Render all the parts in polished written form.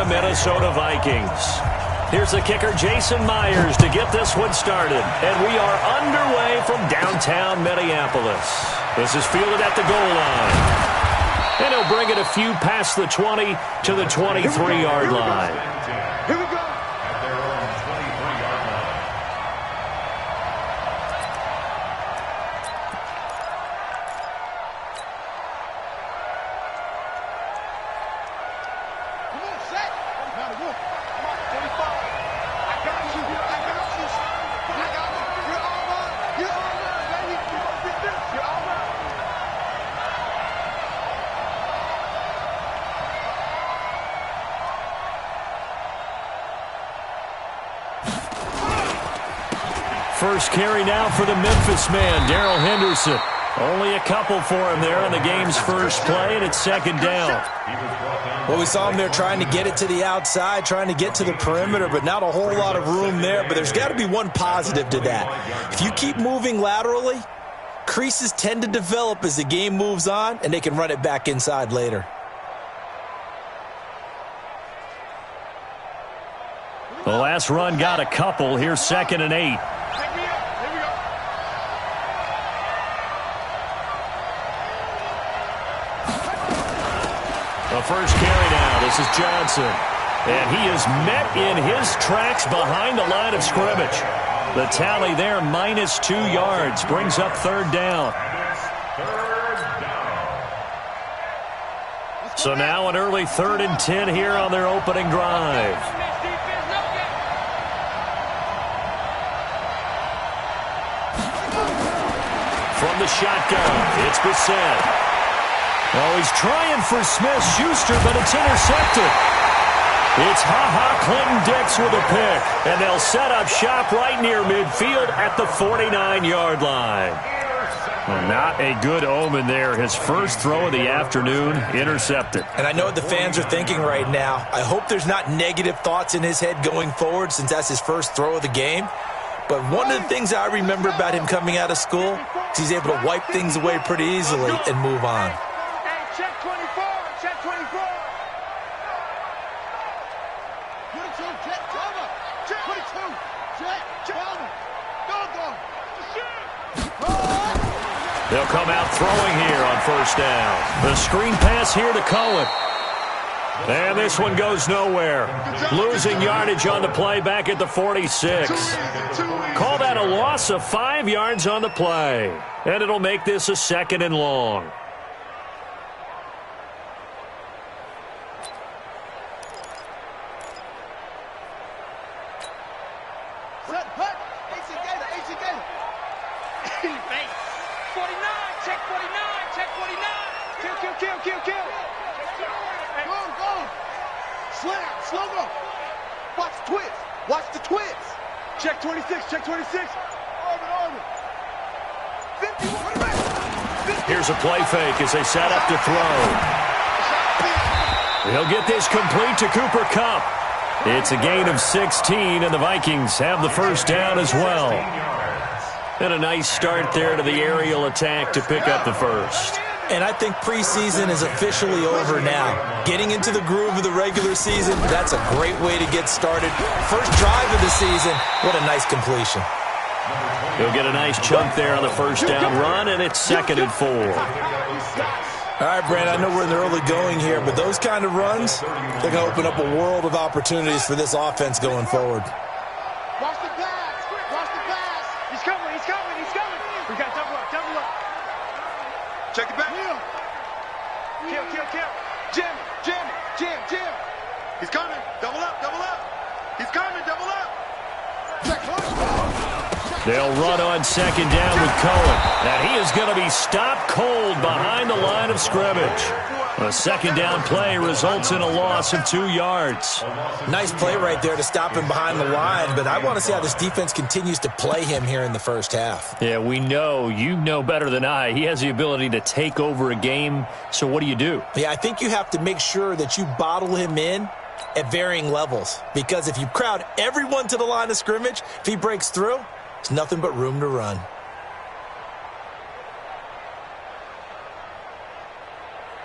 Minnesota Vikings. Here's the kicker, Jason Myers, to get this one started. And we are underway from downtown Minneapolis. This is fielded at the goal line. And he'll bring it a few past the 20 to the 23-yard line. Here we go. First carry now for the Memphis man, Darrell Henderson. Only a couple for him there on the game's first play, and it's second down. Well, we saw him there trying to get it to the outside, trying to get to the perimeter, but not a whole lot of room there. But there's got to be one positive to that. If you keep moving laterally, creases tend to develop as the game moves on, and they can run it back inside later. The last run got a couple. Here's 2nd and 8. The first carry now. This is Johnson. And he is met in his tracks behind the line of scrimmage. The tally there, -2 yards, brings up 3rd down. So now an early 3rd and 10 here on their opening drive. From the shotgun, it's Bissett. Oh, he's trying for Smith-Schuster, but it's intercepted. It's Clinton-Dix with a pick, and they'll set up shop right near midfield at the 49-yard line. Well, not a good omen there. His first throw of the afternoon, intercepted. And I know what the fans are thinking right now. I hope there's not negative thoughts in his head going forward since that's his first throw of the game. But one of the things I remember about him coming out of school is he's able to wipe things away pretty easily and move on. Check 24, check 24. 22, check, cover. Check 22, check, cover. Go. They'll come out throwing here on 1st down. The screen pass here to Cohen. And this one goes nowhere. Losing yardage on the play back at the 46. Call that a loss of 5 yards on the play. And it'll make this a 2nd and long. Watch the twist. Check 26, check 26. Orbit. 50. Here's a play fake as they set up to throw. He'll get this complete to Cooper Kupp. It's a gain of 16, and the Vikings have the 1st down as well. And a nice start there to the aerial attack to pick up the 1st. And I think preseason is officially over now. Getting into the groove of the regular season, that's a great way to get started. First drive of the season, what a nice completion. He'll get a nice chunk there on the 1st down run, and it's 2nd and 4. All right, Brandon, I know we're in the early going here, but those kind of runs, they're going to open up a world of opportunities for this offense going forward. Watch the pass. Watch the pass. He's coming. We got double up. Check it back. Kill. Jim. He's coming. Double up. He's coming. Double up. They'll run on 2nd down with Cohen. And he is going to be stopped cold behind the line of scrimmage. A 2nd down play results in a loss of 2 yards. Nice play right there to stop him behind the line, but I want to see how this defense continues to play him here in the 1st half. Yeah, we know. You know better than I. He has the ability to take over a game, so what do? Yeah, I think you have to make sure that you bottle him in at varying levels, because if you crowd everyone to the line of scrimmage, if he breaks through, it's nothing but room to run.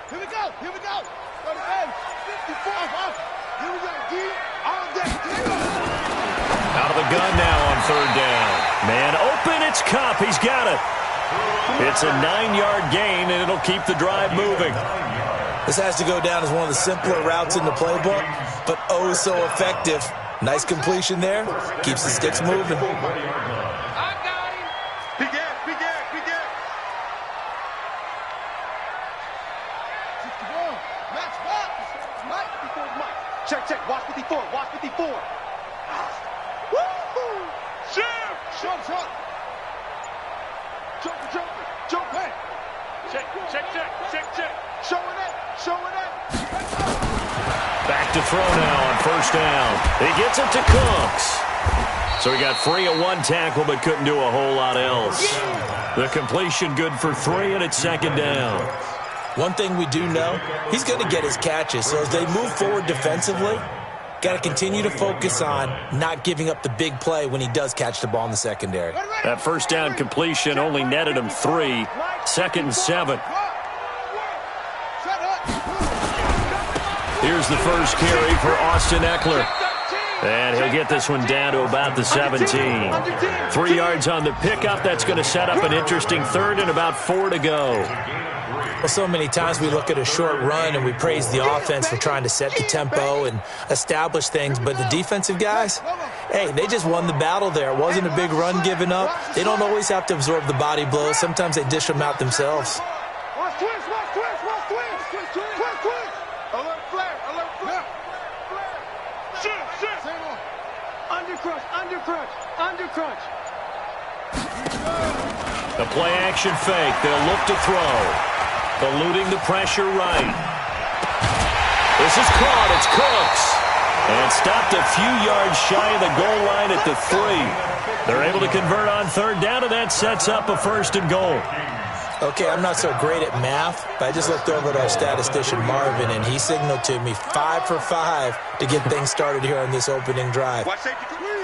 Here we go. 54. Here we go, D. All day. Out of the gun now on third down. Man open, it's Kupp. He's got it. It's a 9-yard gain, and it'll keep the drive moving. This has to go down as one of the simpler routes in the playbook, but oh so effective. Nice completion there. Keeps the sticks moving. I got him. Big ass, big ass, big ass. 61. Max back. Mike before Mike. Check, check. Watch 54. Watch 54. Woo-hoo. Shoot. Jump, jump. Jump, jump, jump. Hey. Check, check, check, check, check. Showing it, showing it. Back to throw now on first down. He gets it to Cooks. So he got free of one tackle but couldn't do a whole lot else. The completion good for 3, and it's second down. One thing we do know, he's going to get his catches. So as they move forward defensively, got to continue to focus on not giving up the big play when he does catch the ball in the secondary. That first down completion only netted him 3. Second and 7. Here's the first carry for Austin Eckler. And he'll get this one down to about the 17. 3 yards on the pickup. That's going to set up an interesting third and about 4 to go. Well, so many times we look at a short run and we praise the offense for trying to set the tempo and establish things, but the defensive guys, hey, they just won the battle there. It wasn't a big run given up. They don't always have to absorb the body blows. Sometimes they dish them out themselves. Watch twist, watch twist, watch twist. Twist, twist, twist, twist. Alert flare, alert flare. Shoot, shoot. Undercrunch, undercrunch, undercrunch. The play action fake. They'll look to throw. Eluding the pressure right. This is caught. It's Cooks. And stopped a few yards shy of the goal line at the 3. They're able to convert on third down, and that sets up a first and goal. Okay, I'm not so great at math, but I just looked over at our statistician, Marvin, and he signaled to me 5 for 5 to get things started here on this opening drive.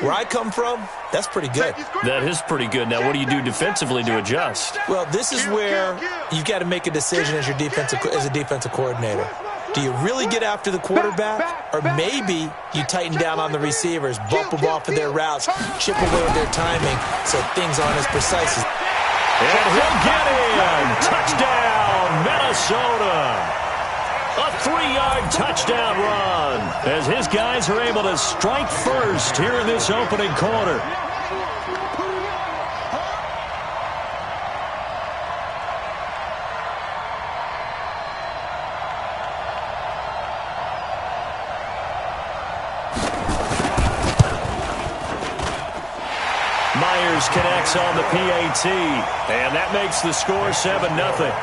Where I come from, that's pretty good. That is pretty good. Now, what do you do defensively to adjust? Well, this is where you've got to make a decision as a defensive coordinator. Do you really get after the quarterback, or maybe you tighten down on the receivers, bump them off of their routes, chip away at their timing so things aren't as precise as... And he'll get in. Touchdown, Minnesota. A 3-yard touchdown run as his guys are able to strike first here in this opening quarter. Myers connects on the PAT, and that makes the score 7-0.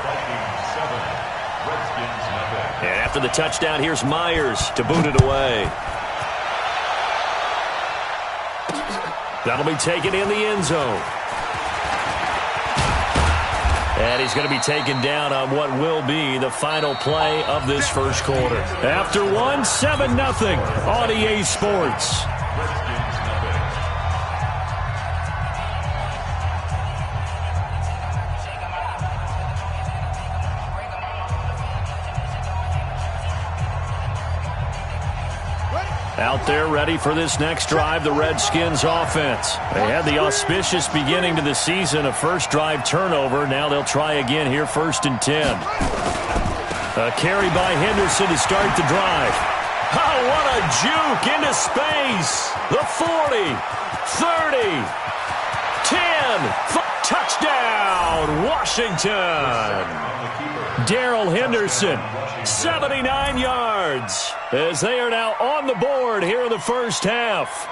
And after the touchdown, here's Myers to boot it away. That'll be taken in the end zone. And he's going to be taken down on what will be the final play of this first quarter. After 7-0 on EA Sports. Out there ready for this next drive, the Redskins offense. They had the auspicious beginning to the season, a first drive turnover. Now they'll try again here, 1st and 10. A carry by Henderson to start the drive. Oh, what a juke into space. The 40, 30, 10, touchdown, Washington. Darrell Henderson, 79 yards, as they are now on the board here in the first half.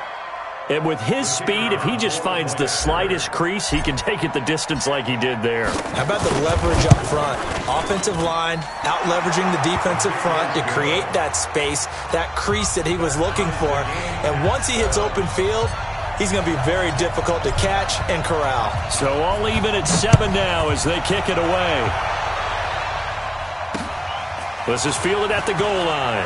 And with his speed, if he just finds the slightest crease, he can take it the distance like he did there. How about the leverage up front? Offensive line out-leveraging the defensive front to create that space, that crease that he was looking for. And once he hits open field, he's going to be very difficult to catch and corral. So all even at 7 now as they kick it away. This is fielded at the goal line.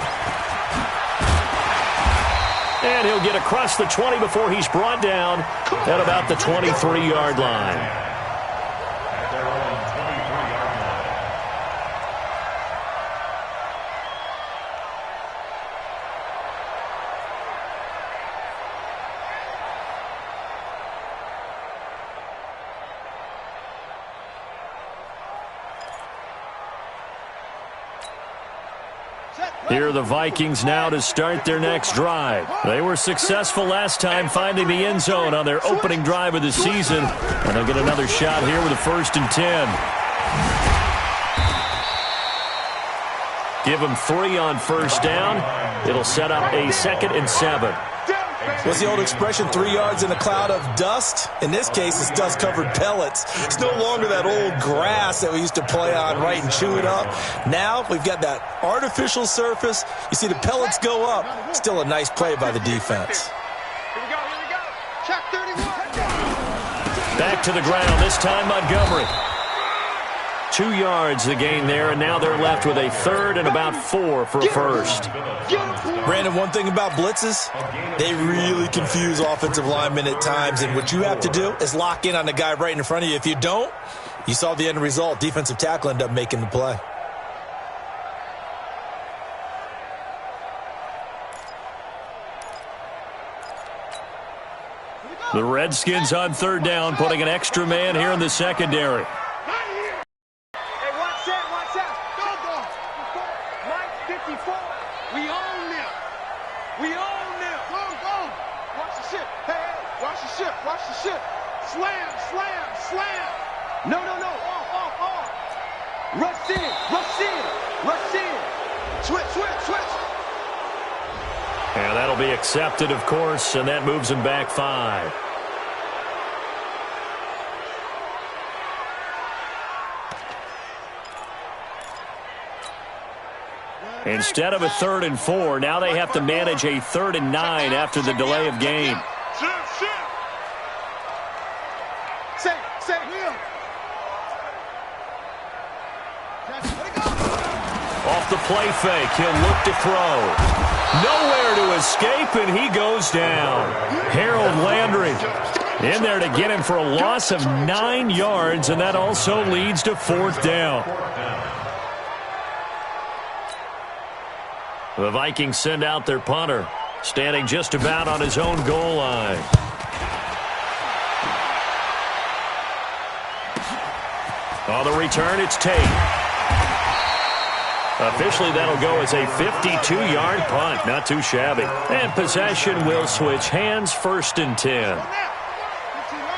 And he'll get across the 20 before he's brought down at about the 23-yard line. Here are the Vikings now to start their next drive. They were successful last time finding the end zone on their opening drive of the season. And they'll get another shot here with a 1st and 10. Give them 3 on 1st down. It'll set up a 2nd and 7. What's the old expression, 3 yards in a cloud of dust? In this case, it's dust-covered pellets. It's no longer that old grass that we used to play on, right, and chew it up. Now we've got that artificial surface. You see the pellets go up. Still a nice play by the defense. Here we go. Check 31. Back to the ground, this time Montgomery. 2 yards the gain there, and now they're left with a 3rd and about 4 for a 1st. Brandon, one thing about blitzes, they really confuse offensive linemen at times, and what you have to do is lock in on the guy right in front of you. If you don't, you saw the end result. Defensive tackle ended up making the play. The Redskins on 3rd down, putting an extra man here in the secondary. Watch the ship. Slam. No. Off. Rush in. Switch. And that'll be accepted, of course, and that moves him back 5. Instead of a 3rd and 4, now they have to manage a 3rd and 9 after the delay of game. Off the play fake, he'll look to throw. Nowhere to escape, and he goes down. Harold Landry in there to get him for a loss of 9 yards, and that also leads to 4th down. The Vikings send out their punter, standing just about on his own goal line. On the return, it's Tate. Officially, that'll go as a 52-yard punt. Not too shabby. And possession will switch hands, 1st and 10.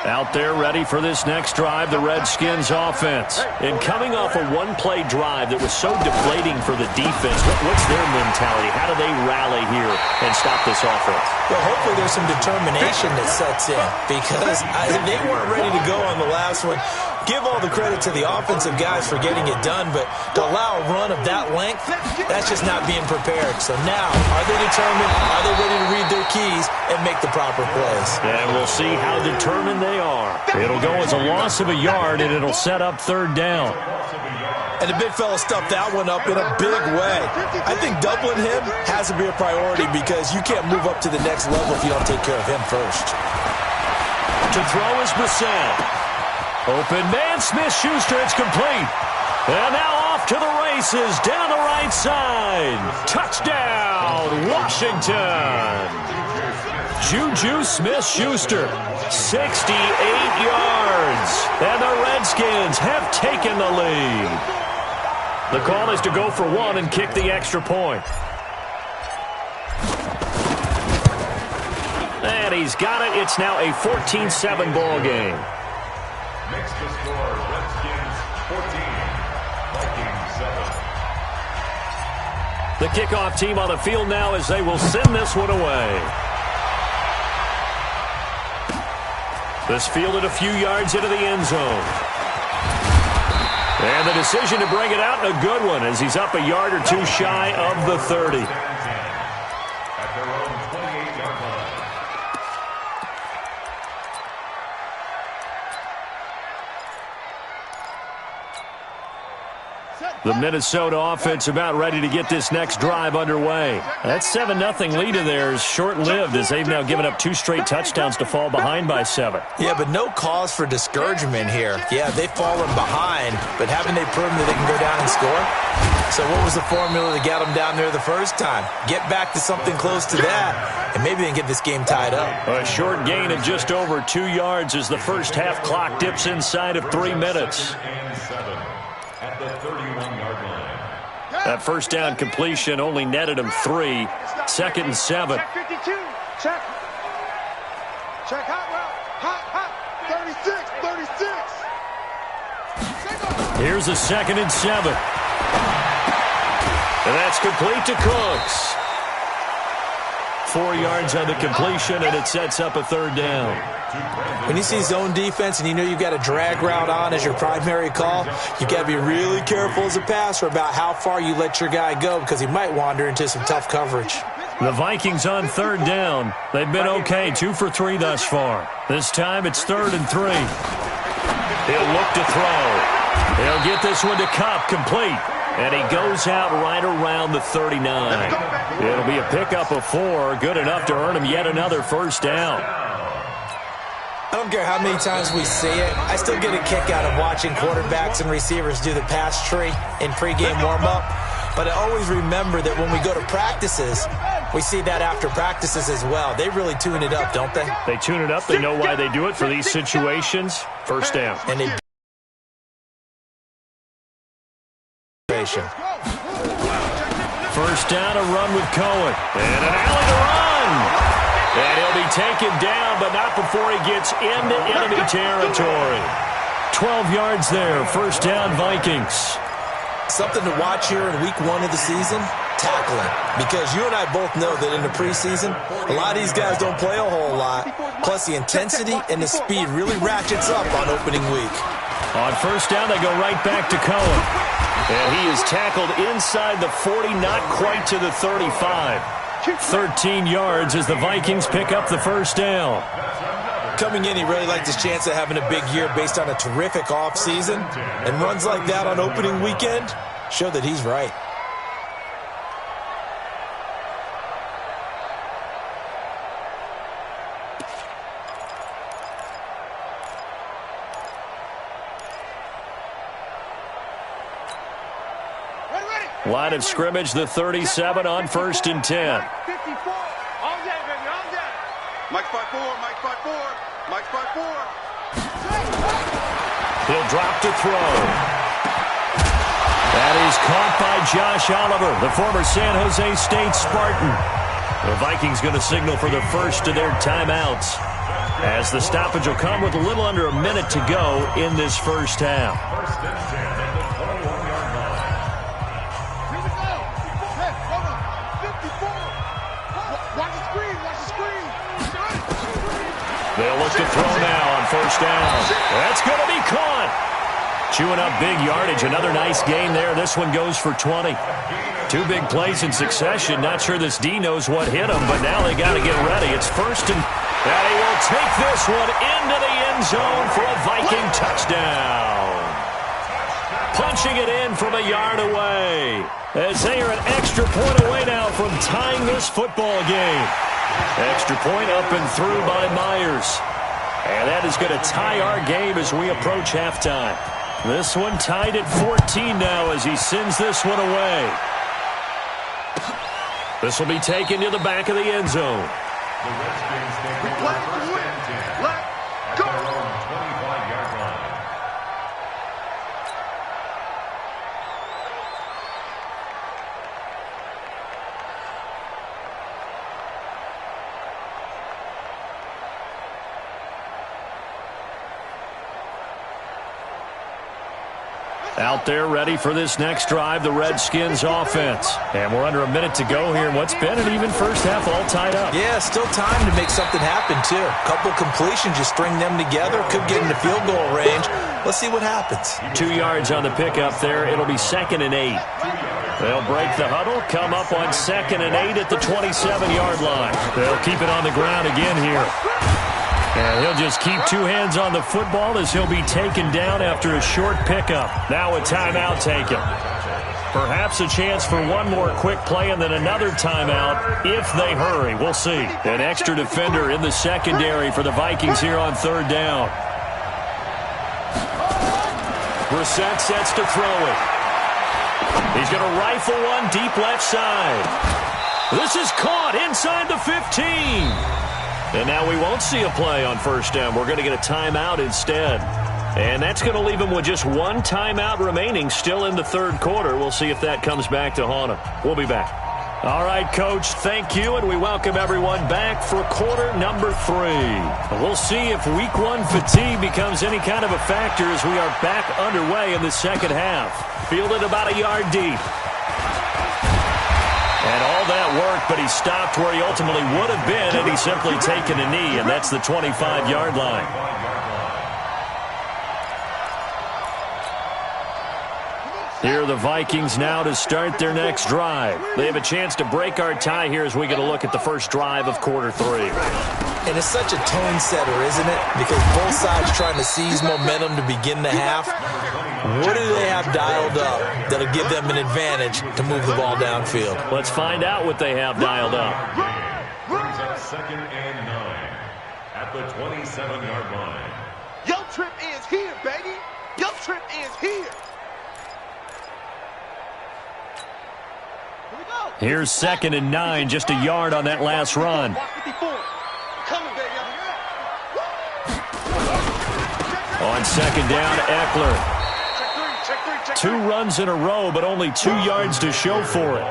Out there ready for this next drive, the Redskins offense. And coming off a one-play drive that was so deflating for the defense, what's their mentality? How do they rally here and stop this offense? Well, hopefully there's some determination that sets in because they weren't ready to go on the last one. Give all the credit to the offensive guys for getting it done, but to allow a run of that length, that's just not being prepared. So now, are they determined? Are they ready to read their keys and make the proper plays? And we'll see how determined they are. It'll go as a loss of a yard, and it'll set up 3rd down. And the big fella stuffed that one up in a big way. I think doubling him has to be a priority because you can't move up to the next level if you don't take care of him first. To throw is Brissett. Open man, Smith-Schuster, it's complete. And now off to the races, down the right side. Touchdown, Washington. Juju Smith-Schuster, 68 yards. And the Redskins have taken the lead. The call is to go for 1 and kick the extra point. And he's got it. It's now a 14-7 ball game. Next to score, Redskins 14, Vikings 7. The kickoff team on the field now as they will send this one away. This fielded a few yards into the end zone. And the decision to bring it out, a good one, as he's up a yard or 2 shy of the 30. At their own 28-yard line. The Minnesota offense about ready to get this next drive underway. That 7-0 lead of theirs short-lived as they've now given up 2 straight touchdowns to fall behind by 7. Yeah, but no cause for discouragement here. Yeah, they've fallen behind, but haven't they proven that they can go down and score? So what was the formula that got them down there the first time? Get back to something close to that, and maybe they can get this game tied up. A short gain of just over 2 yards as the first half clock dips inside of 3 minutes. And 7 at the 31-yard line. That first down completion only netted him 3. 2nd and 7. Check 52. Check. Check hot route. Hot. 36. Here's a 2nd and 7. And that's complete to Cooks. 4 yards on the completion, and it sets up a 3rd down. When you see zone defense and you know you've got a drag route on as your primary call, you got to be really careful as a passer about how far you let your guy go because he might wander into some tough coverage. The Vikings on 3rd down. They've been okay, 2 for 3 thus far. This time it's 3rd and 3. He'll look to throw. He'll get this one to Kupp, complete. And he goes out right around the 39. It'll be a pickup of 4, good enough to earn him yet another first down. I don't care how many times we see it. I still get a kick out of watching quarterbacks and receivers do the pass tree in pregame warm-up. But I always remember that when we go to practices, we see that after practices as well. They really tune it up, don't they? They tune it up. They know why they do it for these situations. First down. And they First down, a run with Cohen. And an alley to run. And he'll be taken down, but not before he gets into enemy territory. 12 yards there. First down, Vikings. Something to watch here in week 1 of the season, tackling. Because you and I both know that in the preseason, a lot of these guys don't play a whole lot. Plus, the intensity and the speed really ratchets up on opening week. On first down, they go right back to Cohen. And he is tackled inside the 40, not quite to the 35. 13 yards as the Vikings pick up the first down. Coming in, he really liked his chance of having a big year based on a terrific offseason. And runs like that on opening weekend show that he's right. Line of scrimmage, the 37 on 1st and 10. 54. All day, baby, all day. Mike 5-4, Mike 5-4, Mike 5-4. He'll drop to throw. That is caught by Josh Oliver, the former San Jose State Spartan. The Vikings going to signal for the first of their timeouts, as the stoppage will come with a little under a minute to go in this first half. They'll look to throw now on first down. That's going to be caught. Chewing up big yardage. Another nice gain there. This one goes for 20. 2 big plays in succession. Not sure this D knows what hit him, but now they got to get ready. It's first and he will take this one into the end zone for a Viking touchdown. Punching it in from a yard away, as they are an extra point away now from tying this football game. Extra point up and through by Myers. And that is going to tie our game as we approach halftime. This one tied at 14 now as he sends this one away. This will be taken to the back of the end zone. Out there ready for this next drive, the Redskins offense. And we're under a minute to go here in what's been an even first half, all tied up. Yeah, still time to make something happen, too. A couple completions, you string them together, could get into field goal range. Let's see what happens. 2 yards on the pickup there. It'll be 2nd and 8. They'll break the huddle, come up on 2nd and 8 at the 27-yard line. They'll keep it on the ground again here. And he'll just keep 2 hands on the football as he'll be taken down after a short pickup. Now a timeout taken. Perhaps a chance for one more quick play and then another timeout if they hurry. We'll see. An extra defender in the secondary for the Vikings here on 3rd down. Brissett sets to throw it. He's going to rifle one deep left side. This is caught inside the 15. And now we won't see a play on first down. We're going to get a timeout instead. And that's going to leave him with just one timeout remaining still in the third quarter. We'll see if that comes back to haunt him. We'll be back. All right, Coach, thank you, and we welcome everyone back for quarter number 3. We'll see if week 1 fatigue becomes any kind of a factor as we are back underway in the second half. Fielded about a yard deep. And all that work, but he stopped where he ultimately would have been had he simply taken a knee, and that's the 25-yard line. Here are the Vikings now to start their next drive. They have a chance to break our tie here as we get a look at the first drive of quarter 3. And it's such a tone setter, isn't it? Because both sides trying to seize momentum to begin the half. What do they have dialed up that'll give them an advantage to move the ball downfield? Let's find out what they have dialed up. Brings up 2nd and 9 at the 27-yard line. Your trip is here, baby. Your trip is here. Here's 2nd and 9, just a yard on that last run. Coming, baby. On 2nd down, Eckler. Check 2 runs in a row, but only 2 yards to show for it.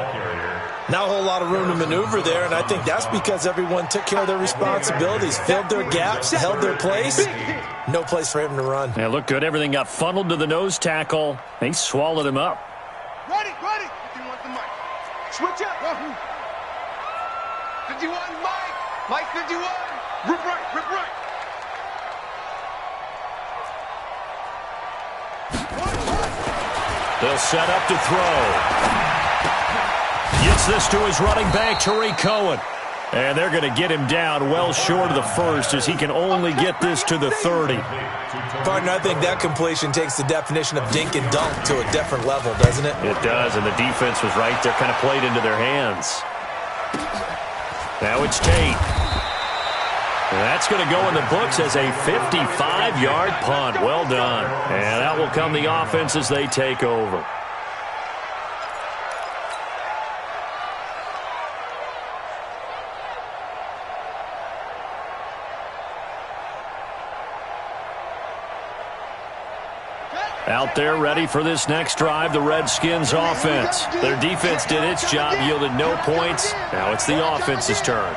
Not a whole lot of room to maneuver there, and I think that's because everyone took care of their responsibilities, filled their gaps, held their place. No place for him to run. Yeah, looked good. Everything got funneled to the nose tackle. They swallowed him up. Ready. If you want the mic. Switch up. 51, Mike 51. Rip right. They'll set up to throw. Gets this to his running back, Tariq Cohen. And they're going to get him down well short of the first as he can only get this to the 30. Partner, I think that completion takes the definition of dink and dunk to a different level, doesn't it? It does, and the defense was right there, kind of played into their hands. Now it's Tate. And that's going to go in the books as a 55-yard punt. Well done. And that will come the offense as they take over. Out there ready for this next drive, the Redskins offense. Their defense did its job, yielded no points. Now it's the offense's turn.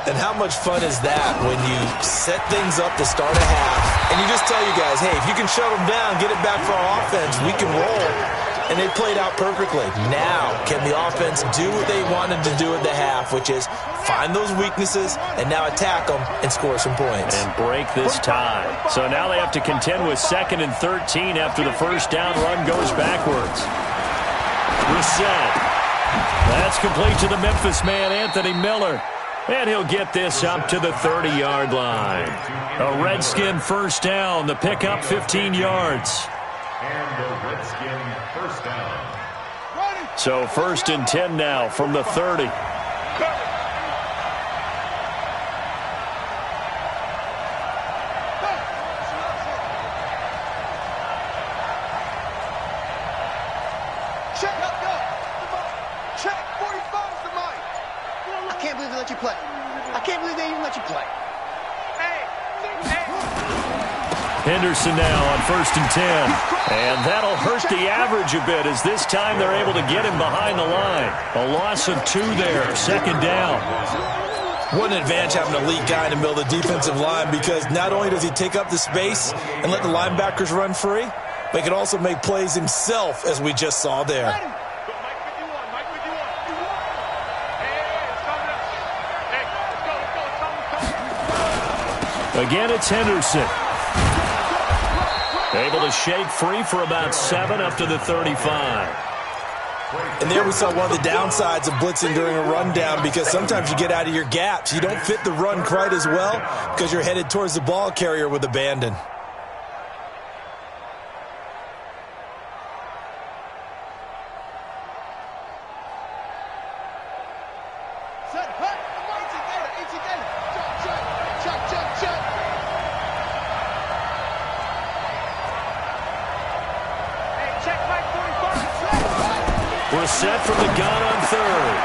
And how much fun is that when you set things up to start a half and you just tell you guys, hey, if you can shut them down, get it back for our offense, we can roll. And they played out perfectly. Now, can the offense do what they wanted to do at the half, which is find those weaknesses and now attack them and score some points. And break this tie. So now they have to contend with 2nd and 13 after the first down run goes backwards. Reset. That's complete to the Memphis man, Anthony Miller. And he'll get this up to the 30-yard line. A Redskin first down. The pickup 15 yards. And the Redskin first down. So 1st and 10 now from the 30. Henderson now on 1st and 10. And that'll hurt the average a bit as this time they're able to get him behind the line. A loss of 2 there, 2nd down. What an advantage having a elite guy in the middle of the defensive line, because not only does he take up the space and let the linebackers run free, but he can also make plays himself, as we just saw there. Again, it's Henderson. Able to shake free for about 7 up to the 35. And there we saw one of the downsides of blitzing during a rundown, because sometimes you get out of your gaps. You don't fit the run quite as well because you're headed towards the ball carrier with abandon. We're set from the gun on 3rd.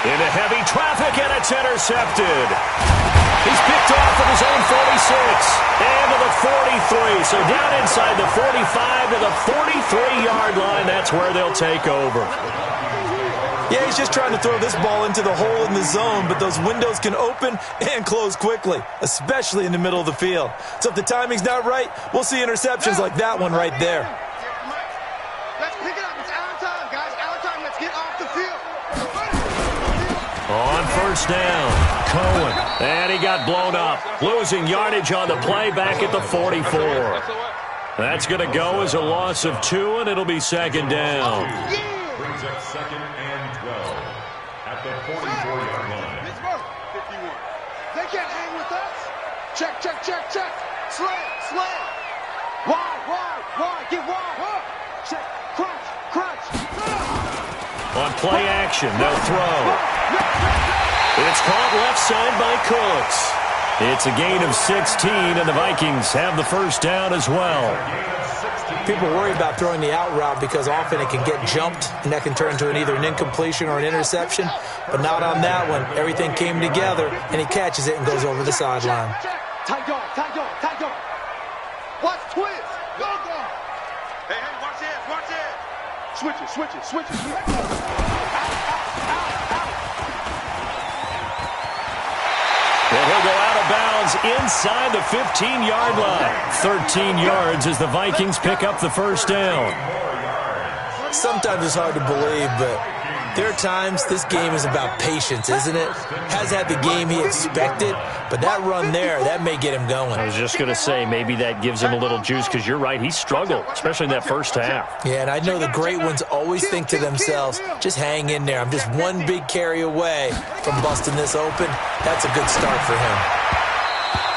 Into heavy traffic, and it's intercepted. He's picked off at his own 46 and to the 43. So down inside the 45 to the 43-yard line. That's where they'll take over. Yeah, he's just trying to throw this ball into the hole in the zone, but those windows can open and close quickly, especially in the middle of the field. So if the timing's not right, we'll see interceptions like that one right there. Let's pick it up. It's our time, guys. Our time. Let's get off the field. On first down, Cohen. And he got blown up. Losing yardage on the play back at the 44. That's going to go as a loss of 2, and it'll be second down. Brings up second and 12 at the 44-yard line. 51. They can't hang with us. Check, check, check, check. Slam, slam. Wide. Get wide. Check, crunch. On play action, they'll throw. It's caught left side by Cooks. It's a gain of 16, and the Vikings have the first down as well. People worry about throwing the out route because often it can get jumped, and that can turn into either an incompletion or an interception. But not on that one. Everything came together, and he catches it and goes over the sideline. Tight dog. Watch twist. Go. Hey, watch it. Switch it. And he'll go out of bounds inside the 15-yard line. 13 yards as the Vikings pick up the first down. Sometimes it's hard to believe, but there are times this game is about patience, isn't it? Has had the game he expected, but that run there, that may get him going. I was just going to say, maybe that gives him a little juice, because you're right, he struggled, especially in that first half. Yeah, and I know the great ones always think to themselves, just hang in there. I'm just one big carry away from busting this open. That's a good start for him.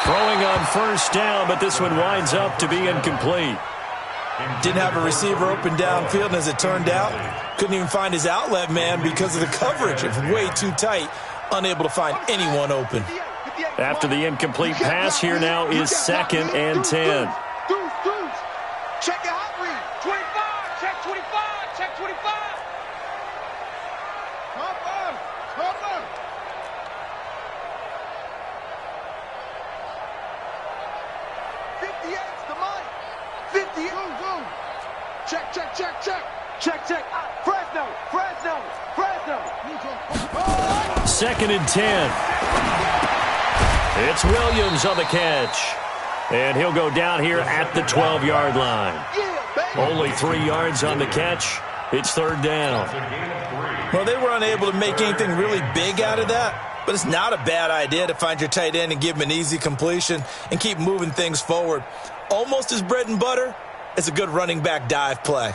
Throwing on first down, but this one winds up to be incomplete. Didn't have a receiver open downfield, and as it turned out, couldn't even find his outlet man because of the coverage. It was way too tight, unable to find anyone open. After the incomplete pass, here now is second and 10. Check the hot read. 25. Check 25. Come on. 58's the money. 58. Check. Fresno. Second and 10. It's Williams on the catch. And he'll go down here at the 12-yard line. Only 3 yards on the catch. It's third down. Well, they were unable to make anything really big out of that, but it's not a bad idea to find your tight end and give him an easy completion and keep moving things forward. Almost as bread and butter as a good running back dive play.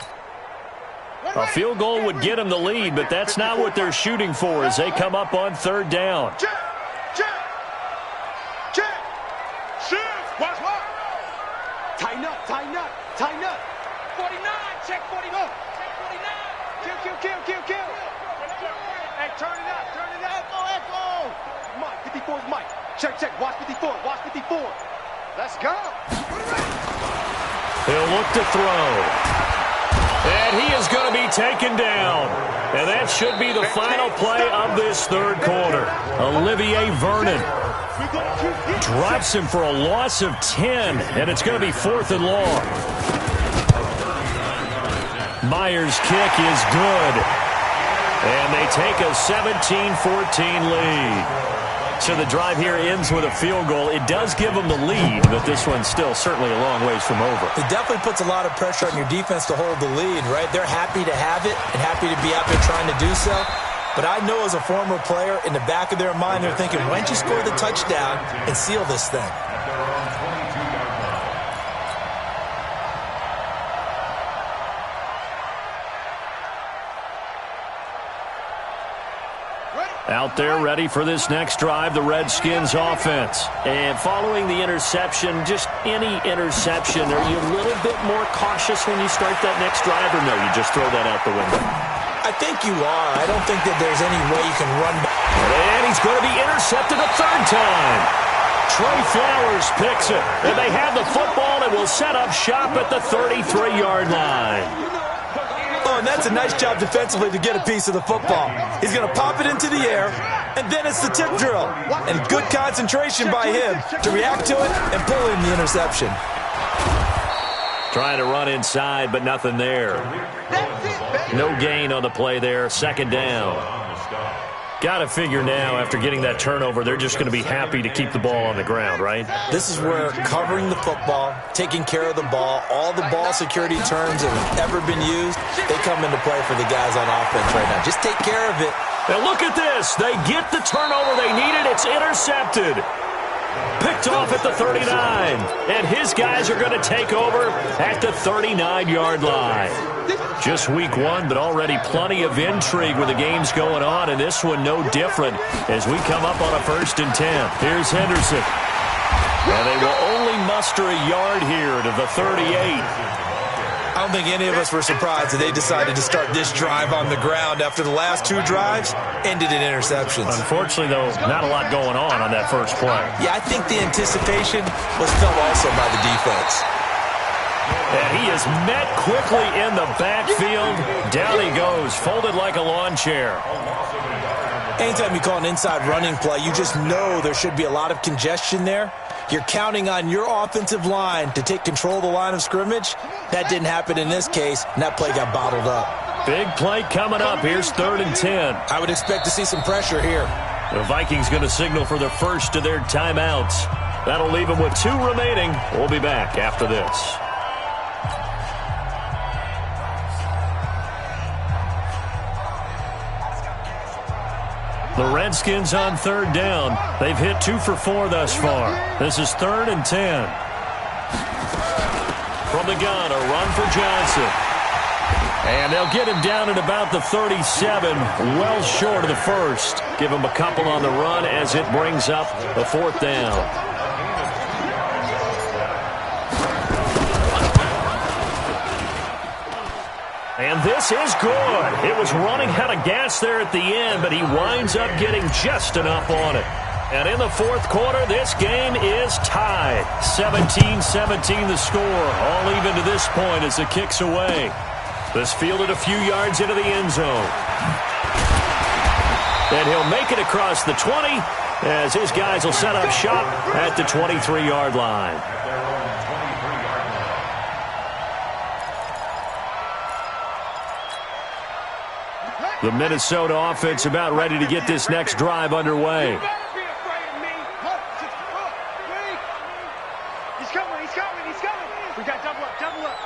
A field goal would get them the lead, but that's not what they're shooting for as they come up on third down. Check. Watch. Tighten up. 49. Check 49. Kill. Hey, turn it up. Echo. Mike, 54's Mike. Check. Watch 54. Let's go. He'll look to throw. And he is going to be taken down. And that should be the final play of this third quarter. Olivier Vernon drops him for a loss of 10, and it's going to be fourth and long. Myers' kick is good. And they take a 17-14 lead. So the drive here ends with a field goal. It does give them the lead, but this one's still certainly a long ways from over. It definitely puts a lot of pressure on your defense to hold the lead, right? They're happy to have it and happy to be out there trying to do so. But I know as a former player, in the back of their mind, they're thinking, why don't you score the touchdown and seal this thing? Out there ready for this next drive, the Redskins offense. And following the interception, just any interception, are you a little bit more cautious when you start that next drive, or no, you just throw that out the window? I think you are. I don't think that there's any way you can run back. And he's going to be intercepted a third time. Trey Flowers picks it. And they have the football and will set up shop at the 33-yard line. Oh, and that's a nice job defensively to get a piece of the football. He's going to pop it into the air, and then it's the tip drill. And good concentration by him to react to it and pull in the interception. Trying to run inside, but nothing there. No gain on the play there. Second down. Got to figure now, after getting that turnover, they're just going to be happy to keep the ball on the ground, right? This is where covering the football, taking care of the ball, all the ball security terms that have ever been used, they come into play for the guys on offense right now. Just take care of it. Now look at this. They get the turnover they needed. It's intercepted. Picked off at the 39. And his guys are going to take over at the 39-yard line. Just week one, but already plenty of intrigue with the games going on, and this one no different as we come up on a 1st and 10. Here's Henderson. And they will only muster a yard here to the 38. I don't think any of us were surprised that they decided to start this drive on the ground after the last 2 drives ended in interceptions. Unfortunately, though, not a lot going on that first play. Yeah, I think the anticipation was felt also by the defense. And he is met quickly in the backfield. Down he goes, folded like a lawn chair. Anytime you call an inside running play, you just know there should be a lot of congestion there. You're counting on your offensive line to take control of the line of scrimmage. That didn't happen in this case, and that play got bottled up. Big play coming up. Here's 3rd and 10. I would expect to see some pressure here. The Vikings going to signal for the first of their timeouts. That'll leave them with 2 remaining. We'll be back after this. The Redskins on 3rd down. They've hit 2 for 4 thus far. This is 3rd and 10. From the gun, a run for Johnson. And they'll get him down at about the 37, well short of the first. Give him a couple on the run as it brings up the 4th down. And this is good. It was running out of gas there at the end, but he winds up getting just enough on it. And in the 4th quarter, this game is tied. 17-17 the score. All even to this point as the kick's away. This fielded a few yards into the end zone. And he'll make it across the 20 as his guys will set up shop at the 23-yard line. The Minnesota offense about ready to get this next drive underway. He's coming. We got double up.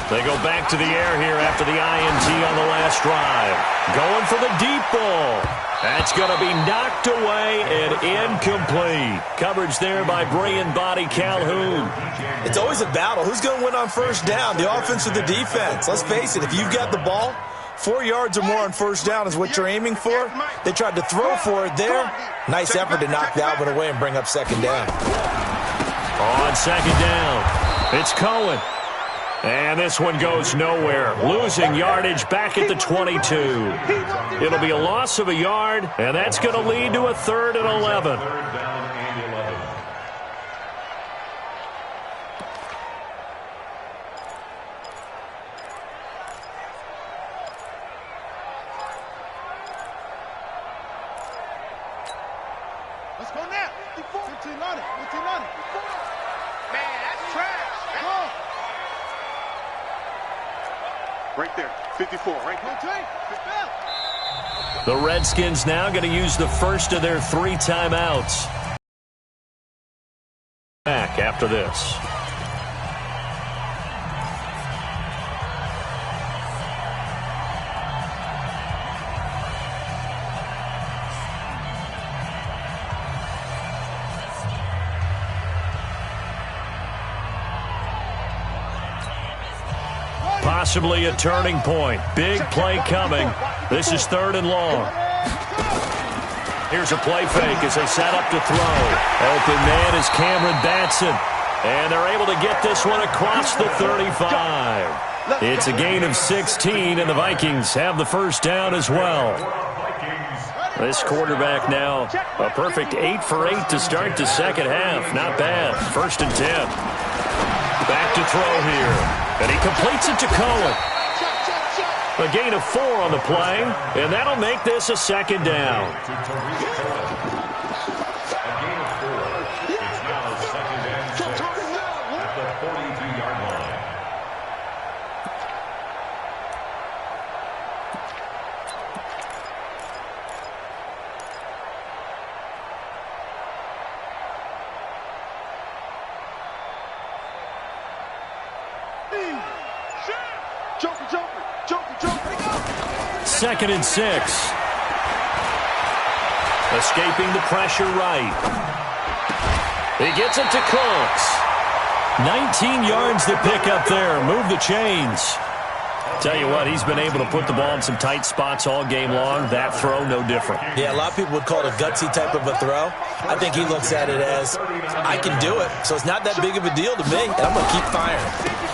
They go back to the air here after the INT on the last drive. Going for the deep ball. That's going to be knocked away and incomplete. Coverage there by brilliant body Calhoun. It's always a battle. Who's going to win on 1st down, the offense or the defense? Let's face it, if you've got the ball, 4 yards or more on 1st down is what you're aiming for. They tried to throw for it there. Nice effort to knock that one away and bring up 2nd down. On 2nd down, it's Cohen. And this one goes nowhere. Losing yardage back at the 22. It'll be a loss of a yard, and that's going to lead to a 3rd and 11. Let's go now. 15 on it. Man, that's trash. Go. Right there, 54, right there. The Redskins now going to use the first of their 3 timeouts. Back after this. Possibly a turning point. Big play coming. This is 3rd and long. Here's a play fake as they set up to throw. Open man is Cameron Batson. And they're able to get this one across the 35. It's a gain of 16, and the Vikings have the 1st down as well. This quarterback now a perfect 8 for 8 to start the 2nd half. Not bad. 1st and 10. Back to to throw here. And he completes it to Cohen. A gain of 4 on the play, and that'll make this a second down. A gain of 4. It's now second and 6 at the 42-yard line. Second and 6. Escaping the pressure right. He gets it to Cooks. 19 yards to pick up there. Move the chains. Tell you what, he's been able to put the ball in some tight spots all game long. That throw, no different. Yeah, a lot of people would call it a gutsy type of a throw. I think he looks at it as, I can do it, so it's not that big of a deal to me, and I'm going to keep firing.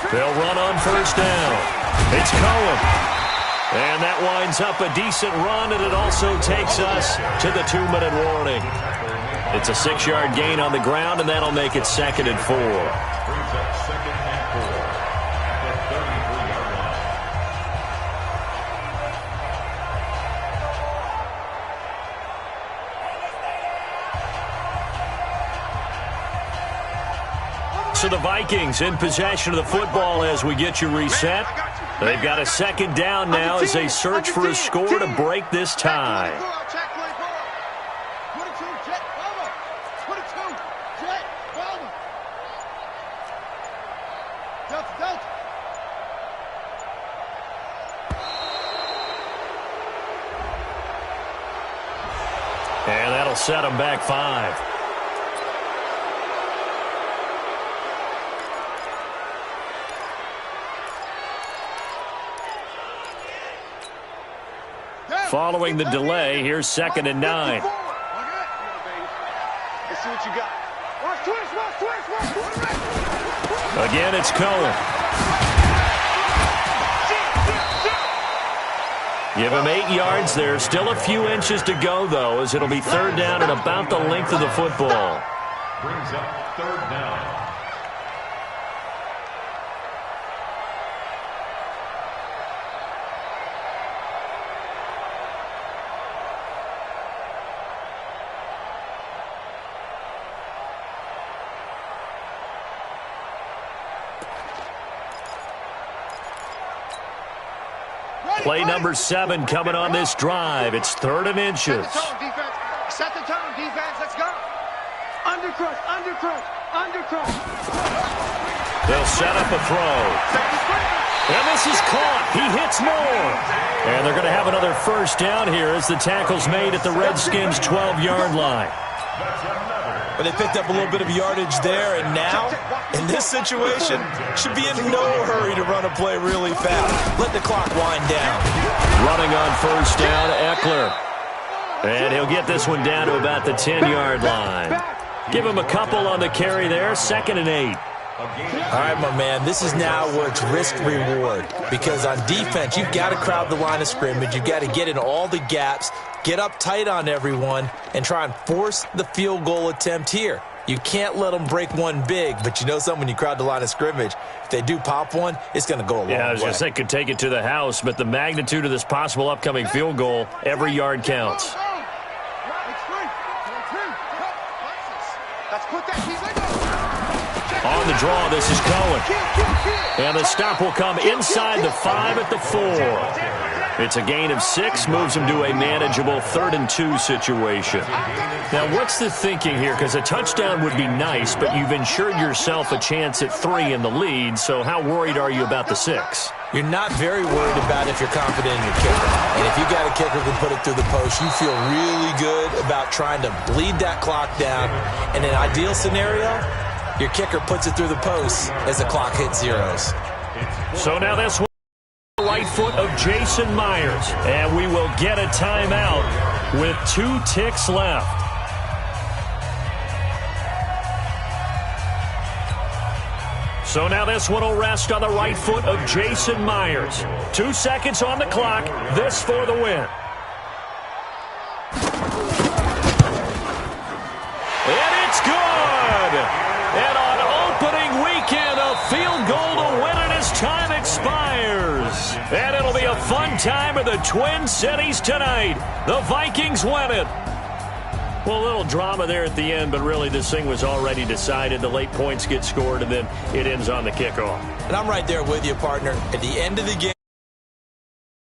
They'll run on first down. It's Cohen. And that winds up a decent run, and it also takes us to the 2-minute warning. It's a 6-yard gain on the ground, and that'll make it second and 4. Brings up second and 4 at the 33-yard line. So the Vikings in possession of the football as we get you reset. They've got a second down now as they search for a score to break this tie. And that'll set them back 5. Following the delay, here's second and 9. Let's see what you got. Watch twist. Again, it's Cohen. Give him 8 yards there. Still a few inches to go, though, as it'll be third down and about the length of the football. Brings up third down. Play number 7 coming on this drive. It's third and inches. Set the tone, defense. Let's go. Undercrush. They'll set up a throw. And this is caught. He hits more. And they're going to have another first down here as the tackle's made at the Redskins' 12-yard line. But they picked up a little bit of yardage there, and now, in this situation, should be in no hurry to run a play really fast. Let the clock wind down. Running on first down, Eckler. And he'll get this one down to about the 10-yard line. Give him a couple on the carry there, second and 8. All right, my man, this is now where it's risk-reward. Because on defense, you've got to crowd the line of scrimmage. You've got to get in all the gaps, get up tight on everyone, and try and force the field goal attempt here. You can't let them break one big, but you know something, when you crowd the line of scrimmage, if they do pop one, it's going to go a long way. Yeah, I was going to say could take it to the house, but the magnitude of this possible upcoming field goal, every yard counts. On the draw, this is Cohen. And the stop will come inside the 5 at the 4. It's a gain of 6, moves him to a manageable 3rd and 2 situation. Now, what's the thinking here? Because a touchdown would be nice, but you've ensured yourself a chance at 3 in the lead, so how worried are you about the 6? You're not very worried about if you're confident in your kicker. And if you got a kicker who can put it through the post, you feel really good about trying to bleed that clock down. In an ideal scenario, your kicker puts it through the post as the clock hits zeros. So now this one, right foot of Jason Myers. And we will get a timeout with 2 ticks left. So now this one will rest on the right foot of Jason Myers. 2 seconds on the clock. This for the win. And it's good! And on opening weekend, a field goal And it'll be a fun time in the Twin Cities tonight. The Vikings win it. Well, a little drama there at the end, but really this thing was already decided. The late points get scored, and then it ends on the kickoff. And I'm right there with you, partner. At the end of the game,